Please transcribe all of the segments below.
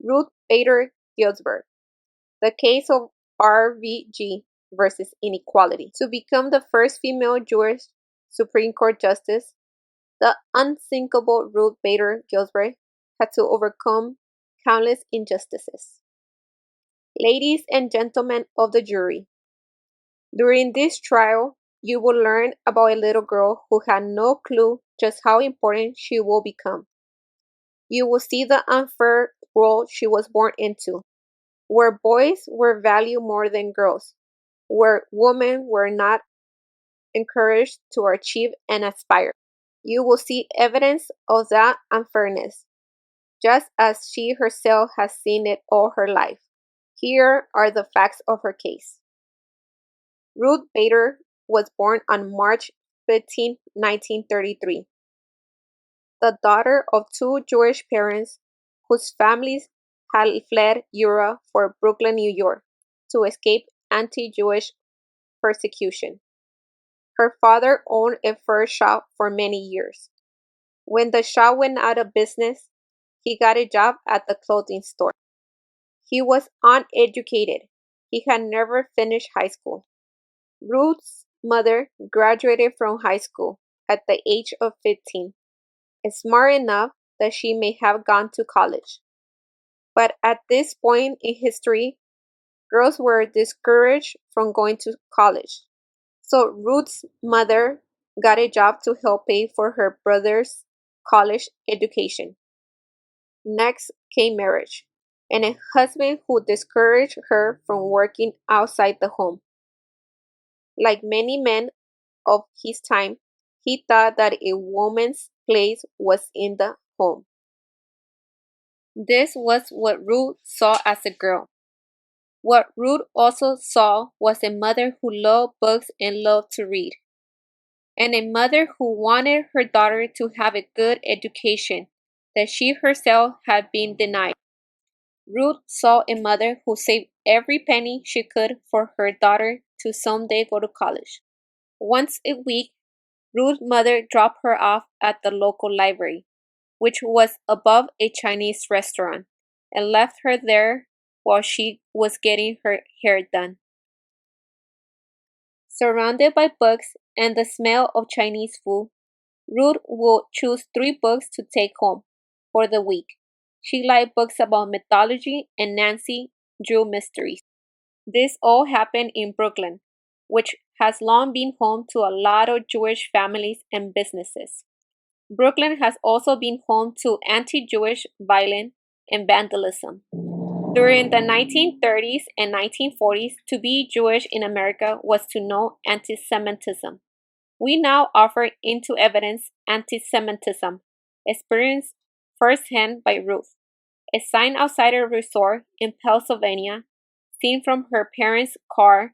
Ruth Bader Ginsburg, the case of R.B.G. versus Inequality. To become the first female Jewish Supreme Court justice, the unsinkable Ruth Bader Ginsburg had to overcome countless injustices. Ladies and gentlemen of the jury, during this trial, you will learn about a little girl who had no clue just how important she will become. You will see the unfair world she was born into, where boys were valued more than girls, where women were not encouraged to achieve and aspire. You will see evidence of that unfairness, just as she herself has seen it all her life. Here are the facts of her case. Ruth Bader was born on March 15, 1933, the daughter of two Jewish parents whose families had fled Europe for Brooklyn, New York, to escape anti-Jewish persecution. Her father owned a fur shop for many years. When the shop went out of business, he got a job at the clothing store. He was uneducated. He had never finished high school. Ruth's mother graduated from high school at the age of 15, smart enough that she may have gone to college. But at this point in history, girls were discouraged from going to college. So Ruth's mother got a job to help pay for her brother's college education. Next came marriage, and a husband who discouraged her from working outside the home. Like many men of his time, he thought that a woman's place was in the home. This was what Ruth saw as a girl. What Ruth also saw was a mother who loved books and loved to read, and a mother who wanted her daughter to have a good education that she herself had been denied. Ruth saw a mother who saved every penny she could for her daughter to someday go to college. Once a week, Ruth's mother dropped her off at the local library, which was above a Chinese restaurant, and left her there while she was getting her hair done. Surrounded by books and the smell of Chinese food, Ruth would choose 3 books to take home for the week. She liked books about mythology and Nancy Drew mysteries. This all happened in Brooklyn, which has long been home to a lot of Jewish families and businesses. Brooklyn has also been home to anti-Jewish violence and vandalism. During the 1930s and 1940s, to be Jewish in America was to know anti-Semitism. We now offer into evidence anti-Semitism, experienced firsthand by Ruth. A sign outside a resort in Pennsylvania, seen from her parents' car,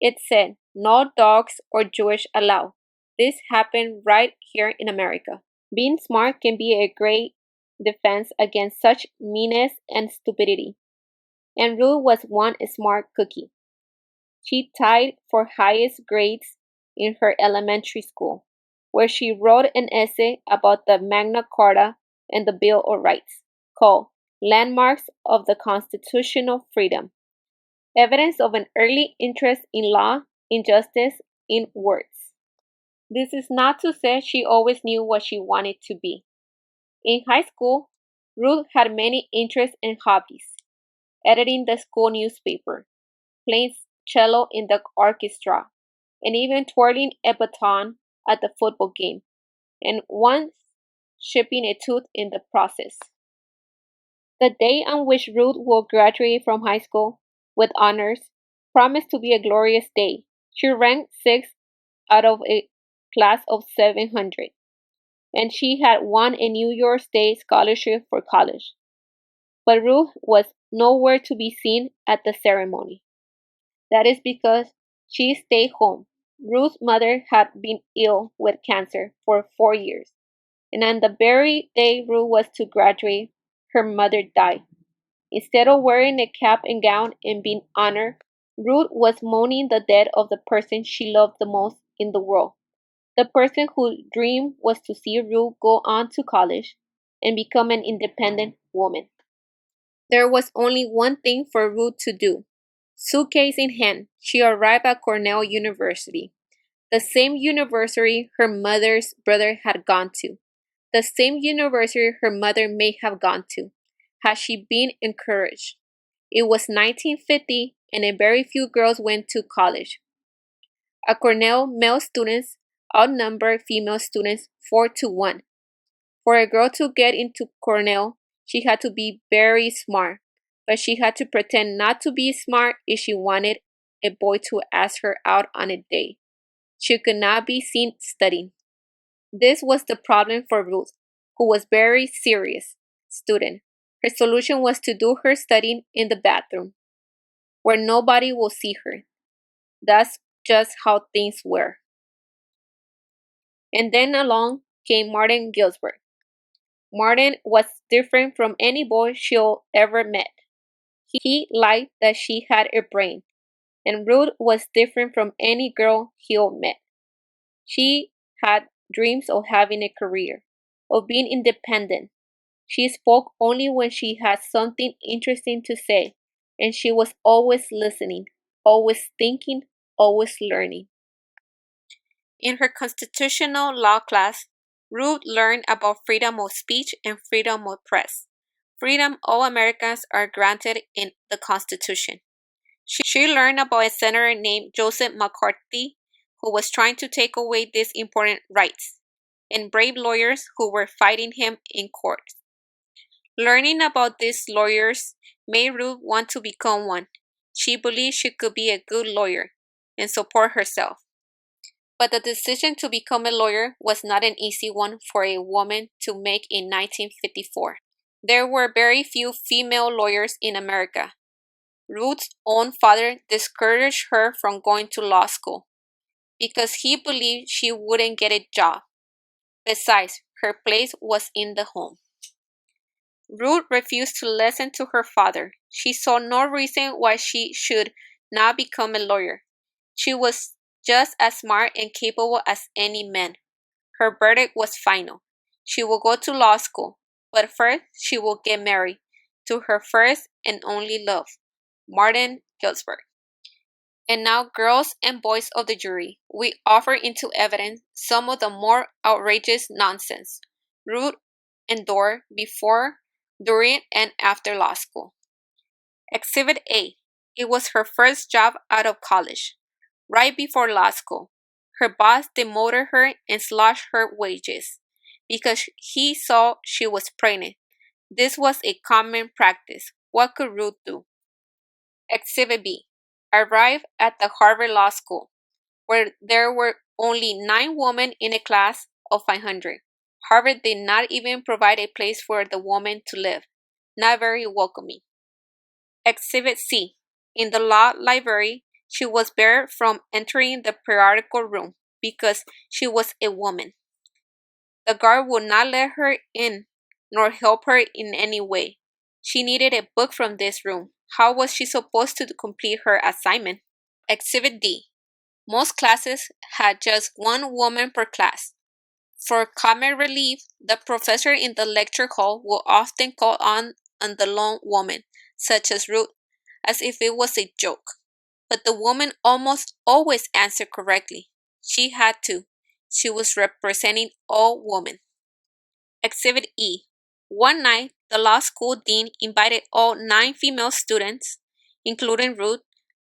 it said, "No dogs or Jewish allowed." This happened right here in America. Being smart can be a great defense against such meanness and stupidity. And Ruth was one smart cookie. She tied for highest grades in her elementary school, where she wrote an essay about the Magna Carta and the Bill of Rights, called Landmarks of the Constitutional Freedom, evidence of an early interest in law, in justice, in words. This is not to say she always knew what she wanted to be. In high school, Ruth had many interests and hobbies: editing the school newspaper, playing cello in the orchestra, and even twirling a baton at the football game, and once chipping a tooth in the process. The day on which Ruth will graduate from high school with honors promised to be a glorious day. She ranked 6th out of a class of 700, and she had won a New York State scholarship for college. But Ruth was nowhere to be seen at the ceremony. That is because she stayed home. Ruth's mother had been ill with cancer for 4 years, and on the very day Ruth was to graduate, her mother died. Instead of wearing a cap and gown and being honored, Ruth was mourning the death of the person she loved the most in the world, the person whose dream was to see Ruth go on to college and become an independent woman. There was only one thing for Ruth to do. Suitcase in hand, she arrived at Cornell University, the same university her mother's brother had gone to, the same university her mother may have gone to, had she been encouraged. It was 1950, and a very few girls went to college. At Cornell, male students outnumbered female students 4-1. For a girl to get into Cornell, she had to be very smart, but she had to pretend not to be smart if she wanted a boy to ask her out on a date. She could not be seen studying. This was the problem for Ruth, who was very serious student. Her solution was to do her studying in the bathroom, where nobody will see her. That's just how things were. And then along came Martin Ginsburg. Martin was different from any boy she'll ever met. He liked that she had a brain, and Ruth was different from any girl he'll met. She had dreams of having a career, of being independent. She spoke only when she had something interesting to say, and she was always listening, always thinking, always learning. In her constitutional law class, Ruth learned about freedom of speech and freedom of press. Freedom all Americans are granted in the Constitution. She learned about a senator named Joseph McCarthy who was trying to take away these important rights, and brave lawyers who were fighting him in court. Learning about these lawyers made Ruth want to become one. She believed she could be a good lawyer and support herself. But the decision to become a lawyer was not an easy one for a woman to make in 1954. There were very few female lawyers in America. Ruth's own father discouraged her from going to law school because he believed she wouldn't get a job. Besides, her place was in the home. Ruth refused to listen to her father. She saw no reason why she should not become a lawyer. She was just as smart and capable as any man. Her verdict was final. She will go to law school, but first she will get married to her first and only love, Martin Ginsburg. And now, girls and boys of the jury, we offer into evidence some of the more outrageous nonsense Ruth endured before, during, and after law school. Exhibit A. It was her first job out of college. Right before law school, her boss demoted her and slashed her wages because he saw she was pregnant. This was a common practice. What could Ruth do? Exhibit B. Arrived at the Harvard Law School, where there were only 9 women in a class of 500. Harvard did not even provide a place for the woman to live. Not very welcoming. Exhibit C. In the law library, she was barred from entering the periodical room because she was a woman. The guard would not let her in nor help her in any way. She needed a book from this room. How was she supposed to complete her assignment? Exhibit D. Most classes had just 1 woman per class. For comic relief, the professor in the lecture hall will often call on the lone woman, such as Ruth, as if it was a joke. But the woman almost always answered correctly. She had to. She was representing all women. Exhibit E. One night, the law school dean invited all 9 female students, including Ruth,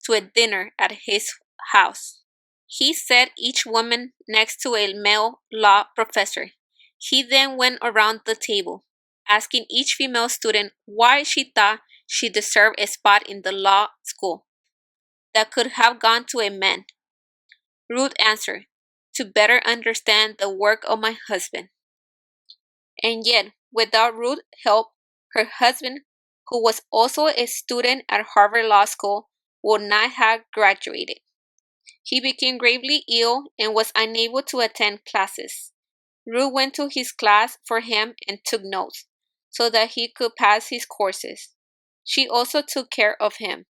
to a dinner at his house. He set each woman next to a male law professor. He then went around the table, asking each female student why she thought she deserved a spot in the law school that could have gone to a man. Ruth answered, "To better understand the work of my husband." And yet, without Ruth's help, her husband, who was also a student at Harvard Law School, would not have graduated. He became gravely ill and was unable to attend classes. Ruth went to his class for him and took notes, so that he could pass his courses. She also took care of him,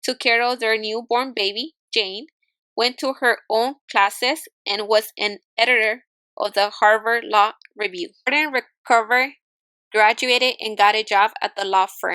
took care of their newborn baby, Jane, went to her own classes, and was an editor of the Harvard Law Review. Martin recovered, graduated, and got a job at the law firm.